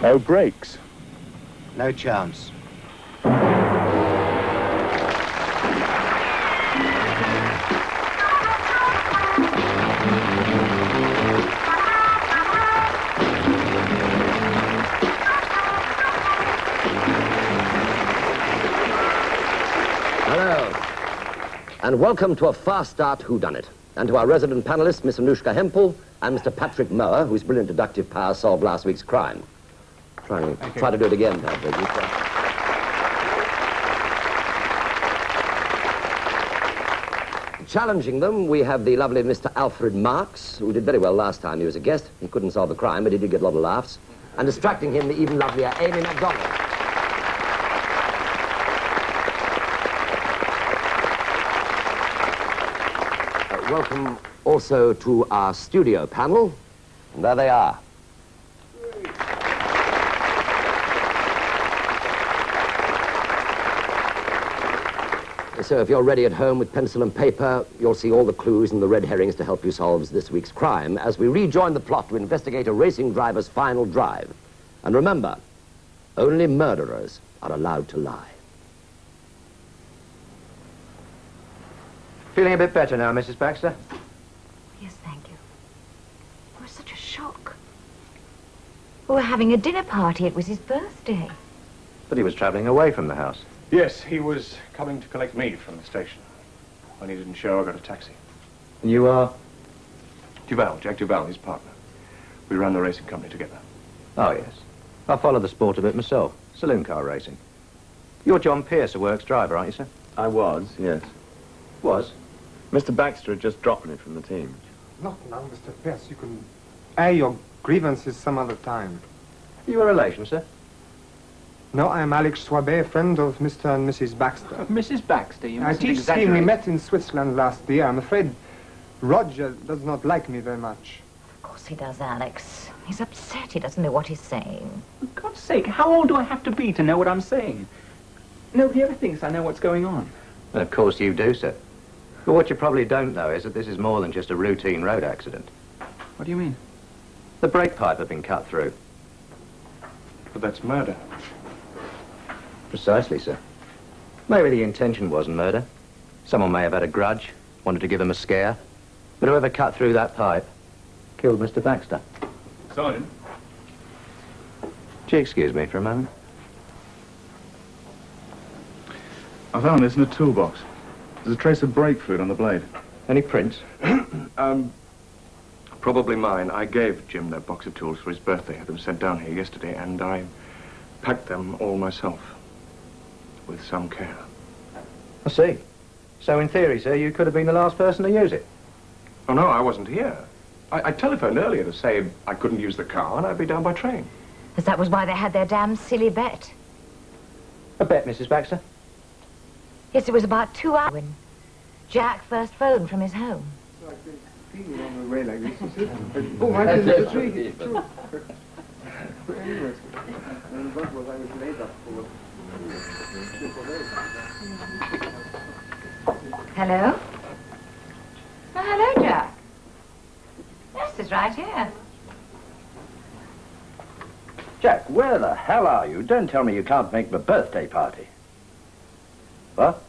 No brakes. No chance. Hello, and welcome to a fast start WhoDunnit, and to our resident panelists, Miss Anushka Hempel and Mr. Patrick Mower, whose brilliant deductive power solved last week's crime. Try to do it again, Patrick. Challenging them, we have the lovely Mr. Alfred Marks, who did very well last time he was a guest. He couldn't solve the crime, but he did get a lot of laughs. And distracting him, the even lovelier Amy MacDonald. Welcome also to our studio panel. And there they are. So if you're ready at home with pencil and paper, you'll see all the clues and the red herrings to help you solve this week's crime as we rejoin the plot to investigate a racing driver's final drive. And remember, only murderers are allowed to lie. Feeling a bit better now, Mrs. Baxter? Yes, thank you. It was such a shock. We were having a dinner party. It was his birthday. But he was travelling away from the house. Yes, he was coming to collect me from the station. When he didn't show, I got a taxi. And you are? Jack Duval, his partner. We ran the racing company together. Oh, yes. I follow the sport a bit myself. Saloon car racing. You're Jon Pierce, a works driver, aren't you, sir? I was, yes. Was? Mr. Baxter had just dropped me from the team. Not now, Mr. Pierce. You can air your grievances some other time. Are you a relation, sir? No, I am Alex Soibet, friend of Mr. and Mrs. Baxter. Mrs. Baxter, you I mustn't teach exaggerate. skiing. We met in Switzerland last year. I'm afraid Roger does not like me very much. Of course he does, Alex. He's upset. He doesn't know what he's saying. For God's sake, how old do I have to be to know what I'm saying? Nobody ever thinks I know what's going on. Well, of course you do, sir. But what you probably don't know is that this is more than just a routine road accident. What do you mean? The brake pipe had been cut through. But that's murder. Precisely, sir. Maybe the intention wasn't murder. Someone may have had a grudge, wanted to give him a scare. But whoever cut through that pipe killed Mr. Baxter. Sergeant? Do you excuse me for a moment? I found this in a toolbox. There's a trace of brake fluid on the blade. Any prints? Probably mine. I gave Jim that box of tools for his birthday. Had them sent down here yesterday, and I packed them all myself. With some care. I see. So in theory, sir, you could have been the last person to use it. Oh, no, I wasn't here. I telephoned earlier to say I couldn't use the car and I'd be down by train. As that was why they had their damn silly bet. A bet, Mrs. Baxter? Yes, it was about 2 hours when Jack first phoned from his home. So I've been feeling on the way like this, you see? Oh, I did the tree. It's true. Anyways, and what was I was laid up for? Hello? Oh, hello, Jack. Yes, it's right here. Jack, where the hell are you? Don't tell me you can't make my birthday party. What?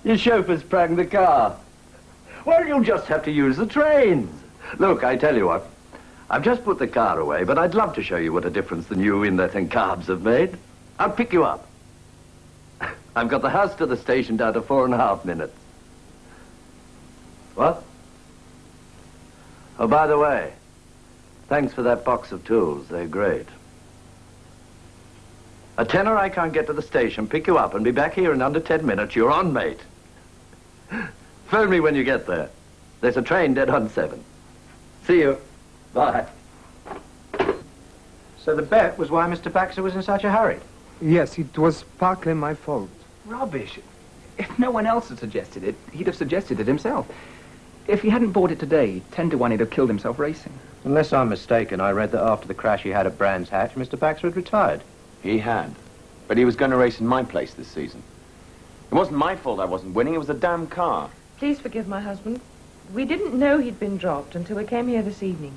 Your chauffeur's pranged the car. Well, you'll just have to use the trains. Look, I tell you what, I've just put the car away, but I'd love to show you what a difference the new in-let and carbs have made. I'll pick you up. I've got the house to the station down to 4.5 minutes. What? Oh, by the way, thanks for that box of tools. They're great. A tenner I can't get to the station, pick you up and be back here in under 10 minutes. You're on, mate. Phone me when you get there. There's a train dead on 7. See you. Bye. So the bet was why Mr. Baxter was in such a hurry? Yes, it was partly my fault. Rubbish. If no one else had suggested it, he'd have suggested it himself. If he hadn't bought it today, 10 to 1 he'd have killed himself racing. Unless I'm mistaken, I read that after the crash he had at Brands Hatch, Mr. Baxter had retired. He had. But he was going to race in my place this season. It wasn't my fault I wasn't winning, it was the damn car. Please forgive my husband. We didn't know he'd been dropped until we came here this evening.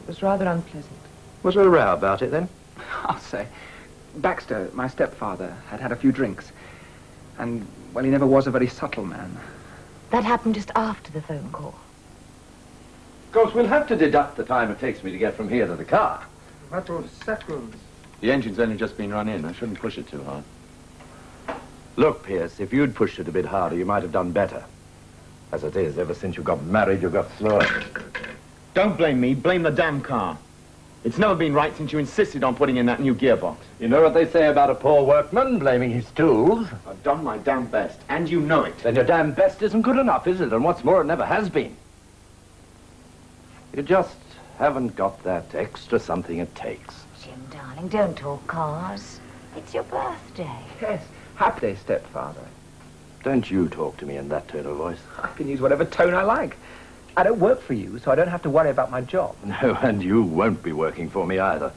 was rather unpleasant. Was there a row about it then? I'll say. Baxter, my stepfather, had had a few drinks. And, well, he never was a very subtle man. That happened just after the phone call. Of course, we'll have to deduct the time it takes me to get from here to the car. A matter of seconds. The engine's only just been run in. I shouldn't push it too hard. Look, Pierce, if you'd pushed it a bit harder, you might have done better. As it is, ever since you got married, you got slower. Don't blame me. Blame the damn car. It's never been right since you insisted on putting in that new gearbox. You know what they say about a poor workman blaming his tools? I've done my damn best, and you know it. Then your damn best isn't good enough, is it? And what's more, it never has been. You just haven't got that extra something it takes. Jim, darling, don't talk cars. It's your birthday. Yes, happy day, stepfather. Don't you talk to me in that tone of voice. I can use whatever tone I like. I don't work for you, so I don't have to worry about my job. No, and you won't be working for me either.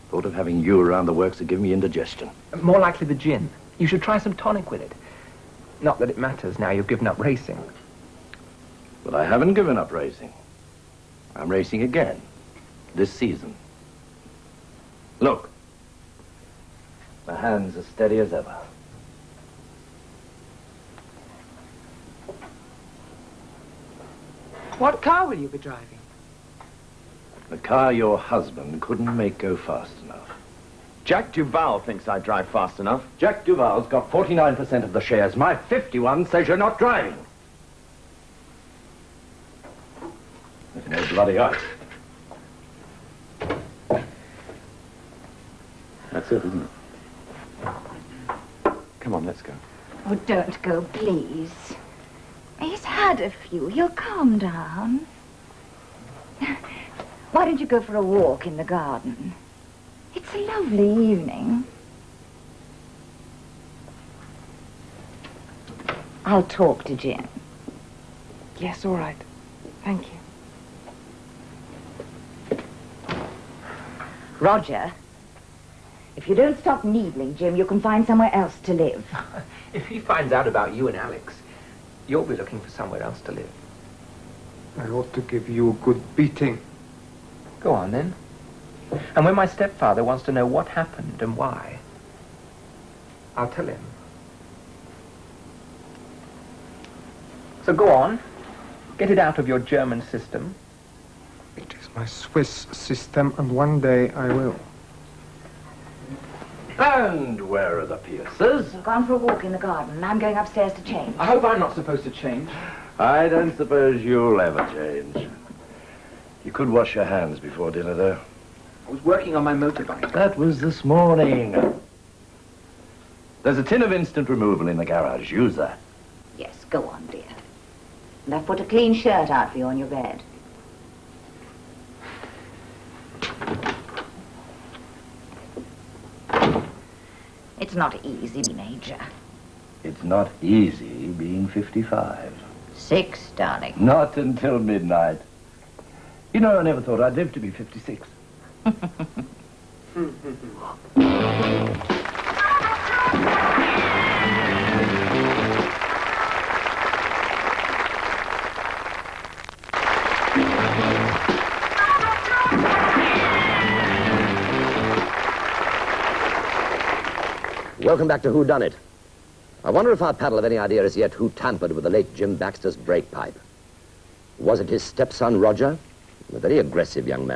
Thought of having you around the works would give me indigestion. More likely the gin. You should try some tonic with it. Not that it matters now you've given up racing. But I haven't given up racing. I'm racing again. This season. Look. My hands are steady as ever. What car will you be driving? The car your husband couldn't make go fast enough. Jack Duval thinks I drive fast enough. Jack Duval's got 49% of the shares. My 51 says you're not driving. There's no bloody ice. That's it, isn't it? Come on, let's go. Oh, don't go, please. He's had a few. He'll calm down. Why don't you go for a walk in the garden? It's a lovely evening. I'll talk to Jim. Yes, all right. Thank you. Roger, if you don't stop needling Jim, you can find somewhere else to live. If he finds out about you and Alex, you'll be looking for somewhere else to live. I ought to give you a good beating. Go on, then. And when my stepfather wants to know what happened and why, I'll tell him. So go on. Get it out of your German system. It is my Swiss system, and one day I will. And where are the Pierces? I've gone for a walk in the garden, and I'm going upstairs to change. I hope I'm not supposed to change. I don't suppose you'll ever change. You could wash your hands before dinner, though. I was working on my motorbike. That was this morning. There's a tin of instant removal in the garage. Use that. Yes, go on, dear. And I've put a clean shirt out for you on your bed. It's not easy, Major. It's not easy being 55. 6, darling. Not until midnight. You know, I never thought I'd live to be 56. Welcome back to WhoDunnit. I wonder if our panel have any idea as yet who tampered with the late Jim Baxter's brake pipe. Was it his stepson, Roger? A very aggressive young man.